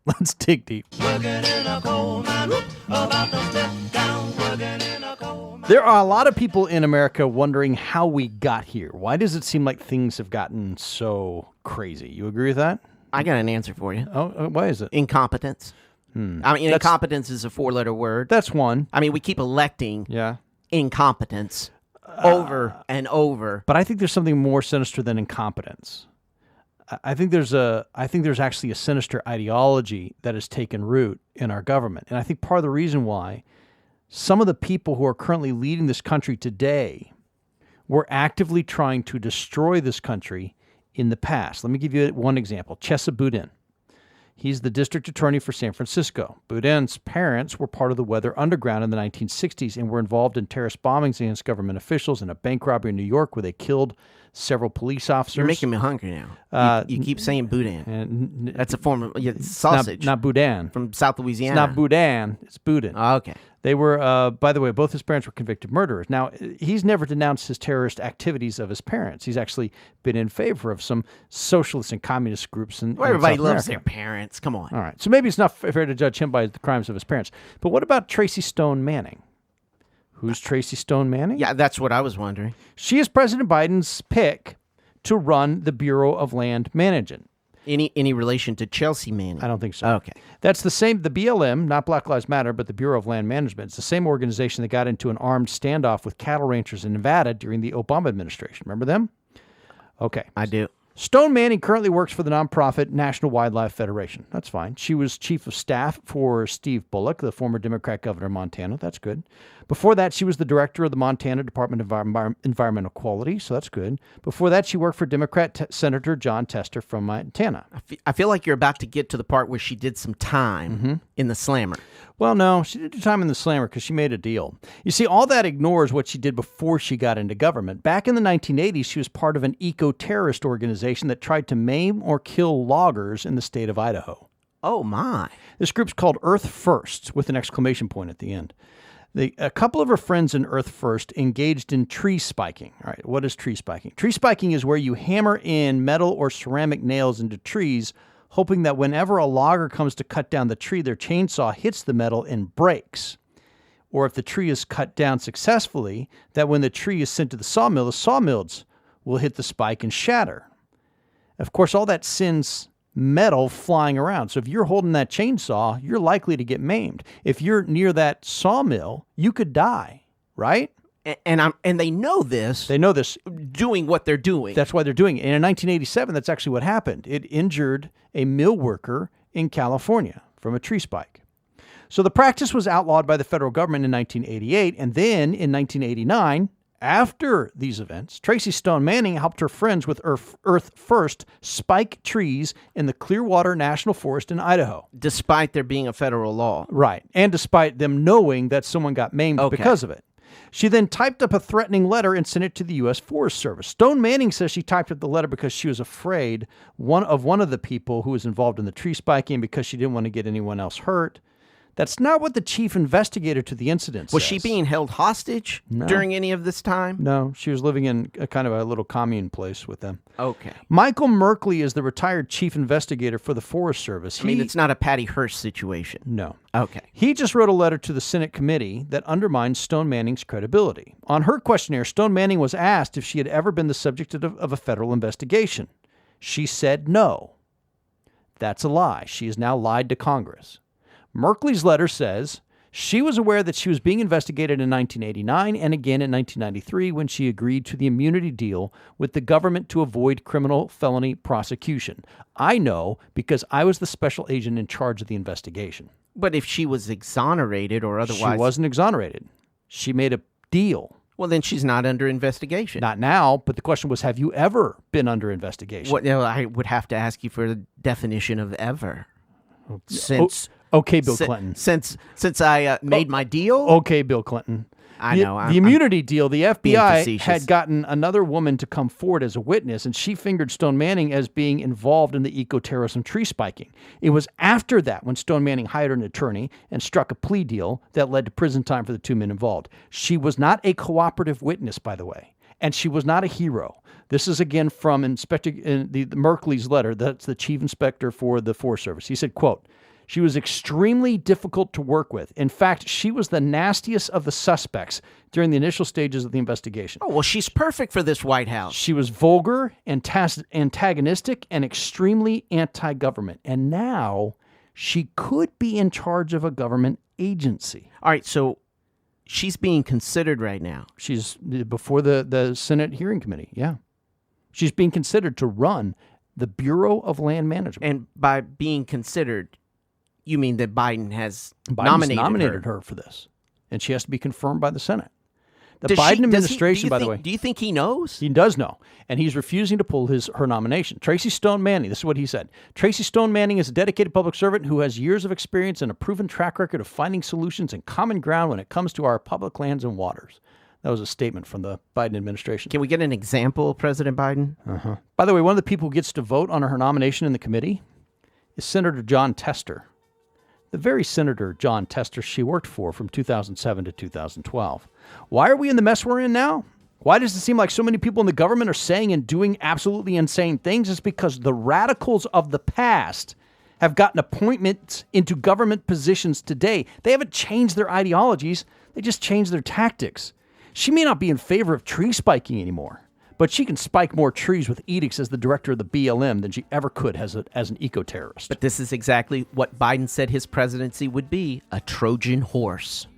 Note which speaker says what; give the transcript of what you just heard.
Speaker 1: Let's dig deep. There are a lot of people in America wondering how we got here. Why does it seem like things have gotten so crazy? You agree with that?
Speaker 2: I got an answer for you.
Speaker 1: Oh, why is it?
Speaker 2: Incompetence. I mean, incompetence is a 4-letter word.
Speaker 1: That's one.
Speaker 2: I mean, we keep electing
Speaker 1: Yeah.
Speaker 2: incompetence over and over.
Speaker 1: But I think there's something more sinister than incompetence. I think there's actually a sinister ideology that has taken root in our government. And I think part of the reason why some of the people who are currently leading this country today were actively trying to destroy this country in the past. Let me give you one example. Chesa Boudin. He's the district attorney for San Francisco. Boudin's parents were part of the Weather Underground in the 1960s and were involved in terrorist bombings against government officials and a bank robbery in New York where they killed several police officers.
Speaker 2: You're making me hungry now. You keep saying boudin. That's a form of sausage.
Speaker 1: Not boudin.
Speaker 2: From South Louisiana.
Speaker 1: It's not boudin. It's boudin.
Speaker 2: Oh, okay.
Speaker 1: They were, by the way, both his parents were convicted murderers. Now, he's never denounced his terrorist activities of his parents. He's actually been in favor of some socialist and communist groups.
Speaker 2: Well, everybody loves their parents. Come on.
Speaker 1: All right. So maybe it's not fair to judge him by the crimes of his parents. But what about Tracy Stone Manning? Who's Tracy Stone Manning?
Speaker 2: Yeah, that's what I was wondering.
Speaker 1: She is President Biden's pick to run the Bureau of Land Management.
Speaker 2: Any relation to Chelsea Manning?
Speaker 1: I don't think so.
Speaker 2: Okay.
Speaker 1: That's the same, the BLM, not Black Lives Matter, but the Bureau of Land Management. It's the same organization that got into an armed standoff with cattle ranchers in Nevada during the Obama administration. Remember them? Okay.
Speaker 2: I do.
Speaker 1: Stone Manning currently works for the nonprofit National Wildlife Federation. That's fine. She was chief of staff for Steve Bullock, the former Democrat governor of Montana. That's good. Before that, she was the director of the Montana Department of Environmental Quality, so that's good. Before that, she worked for Democrat Senator John Tester from Montana.
Speaker 2: I feel like you're about to get to the part where she did some time in the slammer.
Speaker 1: Well, no, she did time in the slammer because she made a deal. You see, all that ignores what she did before she got into government. Back in the 1980s, she was part of an eco-terrorist organization that tried to maim or kill loggers in the state of Idaho.
Speaker 2: Oh, my.
Speaker 1: This group's called Earth First, with an exclamation point at the end. A couple of her friends in Earth First engaged in tree spiking. All right, what is tree spiking? Tree spiking is where you hammer in metal or ceramic nails into trees, hoping that whenever a logger comes to cut down the tree, their chainsaw hits the metal and breaks. Or if the tree is cut down successfully, that when the tree is sent to the sawmills will hit the spike and shatter. Of course, all that sends metal flying around. So if you're holding that chainsaw, you're likely to get maimed. If you're near that sawmill, you could die, right?
Speaker 2: And they know this.
Speaker 1: They know this.
Speaker 2: Doing what they're doing.
Speaker 1: That's why they're doing it. And in 1987, that's actually what happened. It injured a mill worker in California from a tree spike. So the practice was outlawed by the federal government in 1988. And then in 1989, after these events, Tracy Stone Manning helped her friends with Earth First spike trees in the Clearwater National Forest in Idaho.
Speaker 2: Despite there being a federal law.
Speaker 1: Right. And despite them knowing that someone got maimed because of it. She then typed up a threatening letter and sent it to the U.S. Forest Service. Stone Manning says she typed up the letter because she was afraid one of the people who was involved in the tree spiking because she didn't want to get anyone else hurt. That's not what the chief investigator to the incident says.
Speaker 2: Was she being held hostage during any of this time?
Speaker 1: No, she was living in a kind of a little commune place with them.
Speaker 2: Okay.
Speaker 1: Michael Merkley is the retired chief investigator for the Forest Service.
Speaker 2: I mean, it's not a Patty Hearst situation.
Speaker 1: No.
Speaker 2: Okay.
Speaker 1: He just wrote a letter to the Senate committee that undermines Stone Manning's credibility. On her questionnaire, Stone Manning was asked if she had ever been the subject of a federal investigation. She said no. That's a lie. She has now lied to Congress. Merkley's letter says she was aware that she was being investigated in 1989 and again in 1993 when she agreed to the immunity deal with the government to avoid criminal felony prosecution. I know because I was the special agent in charge of the investigation.
Speaker 2: But if she was exonerated or otherwise...
Speaker 1: She wasn't exonerated. She made a deal.
Speaker 2: Well, then she's not under investigation.
Speaker 1: Not now, but the question was, have you ever been under investigation?
Speaker 2: I would have to ask you for the definition of ever. Since...
Speaker 1: Okay, Bill Clinton.
Speaker 2: Since I made my deal?
Speaker 1: Okay, Bill Clinton.
Speaker 2: I know.
Speaker 1: The immunity deal, the FBI had gotten another woman to come forward as a witness, and she fingered Stone Manning as being involved in the eco-terrorism tree spiking. It was after that when Stone Manning hired an attorney and struck a plea deal that led to prison time for the two men involved. She was not a cooperative witness, by the way, and she was not a hero. This is, again, from the Merkley's letter. That's the chief inspector for the Forest Service. He said, quote, She was extremely difficult to work with. In fact, she was the nastiest of the suspects during the initial stages of the investigation.
Speaker 2: Oh, well, she's perfect for this White House.
Speaker 1: She was vulgar, antagonistic, and extremely anti-government. And now she could be in charge of a government agency.
Speaker 2: All right, so she's being considered right now.
Speaker 1: She's before the Senate hearing committee, yeah. She's being considered to run the Bureau of Land Management.
Speaker 2: And by being considered, you mean that Biden has
Speaker 1: nominated her for this, and she has to be confirmed by the Senate. The Biden administration, by the way.
Speaker 2: Do you think he knows?
Speaker 1: He does know, and he's refusing to pull her nomination. Tracy Stone Manning, this is what he said. Tracy Stone Manning is a dedicated public servant who has years of experience and a proven track record of finding solutions and common ground when it comes to our public lands and waters. That was a statement from the Biden administration.
Speaker 2: Can we get an example of President Biden?
Speaker 1: By the way, one of the people who gets to vote on her nomination in the committee is Senator John Tester. The very Senator John Tester she worked for from 2007 to 2012. Why are we in the mess we're in now? Why does it seem like so many people in the government are saying and doing absolutely insane things? It's because the radicals of the past have gotten appointments into government positions today. They haven't changed their ideologies. They just changed their tactics. She may not be in favor of tree spiking anymore, but she can spike more trees with edicts as the director of the BLM than she ever could as an eco-terrorist.
Speaker 2: But this is exactly what Biden said his presidency would be, a Trojan horse.